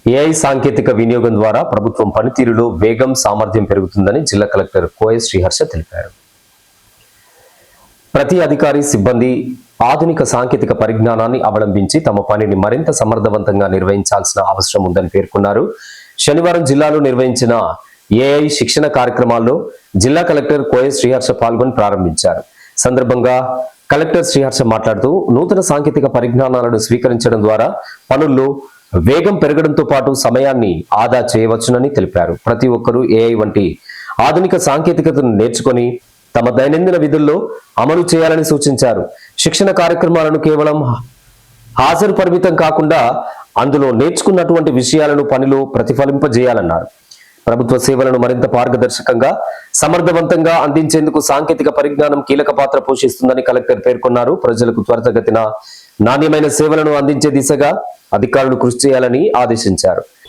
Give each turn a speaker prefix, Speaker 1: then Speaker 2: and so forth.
Speaker 1: AI సాంకేతిక వినియోగం ద్వారా ప్రభుత్వం పనితీరులో వేగం, సామర్థ్యం పెరుగుతుందని జిల్లా కలెక్టర్ కోయ శ్రీహర్ష తెలిపారు. ప్రతి అధికారి, సిబ్బంది ఆధునిక సాంకేతిక పరిజ్ఞానాన్ని అవలంబించి తమ పనిని మరింత సమర్థవంతంగా నిర్వహించాల్సిన అవసరం ఉందని పేర్కొన్నారు. శనివారం జిల్లాలో నిర్వహించిన ఏఐ శిక్షణ కార్యక్రమాల్లో జిల్లా కలెక్టర్ కోయ శ్రీహర్ష పాల్గొని ప్రారంభించారు. సందర్భంగా కలెక్టర్ శ్రీహర్ష మాట్లాడుతూ నూతన సాంకేతిక పరిజ్ఞానాలను స్వీకరించడం ద్వారా పనుల్లో వేగం పెరగడంతో పాటు సమయాన్ని ఆదా చేయవచ్చునని తెలిపారు. ప్రతి ఒక్కరూ ఏఐ వంటి ఆధునిక సాంకేతికతను నేర్చుకొని తమ దైనందిన విధుల్లో అమలు చేయాలని సూచించారు. శిక్షణ కార్యక్రమాలను కేవలం హాజరు పరిమితం కాకుండా అందులో నేర్చుకున్నటువంటి విషయాలను పనిలో ప్రతిఫలింపజేయాలన్నారు. ప్రభుత్వ సేవలను మరింత పారదర్శకంగా, సమర్థవంతంగా అందించేందుకు సాంకేతిక పరిజ్ఞానం కీలక పాత్ర పోషిస్తుందని కలెక్టర్ పేర్కొన్నారు. ప్రజలకు త్వరితగతిన నాణ్యమైన సేవలను అందించే దిశగా అధికారులు కృషి చేయాలని ఆదేశించారు.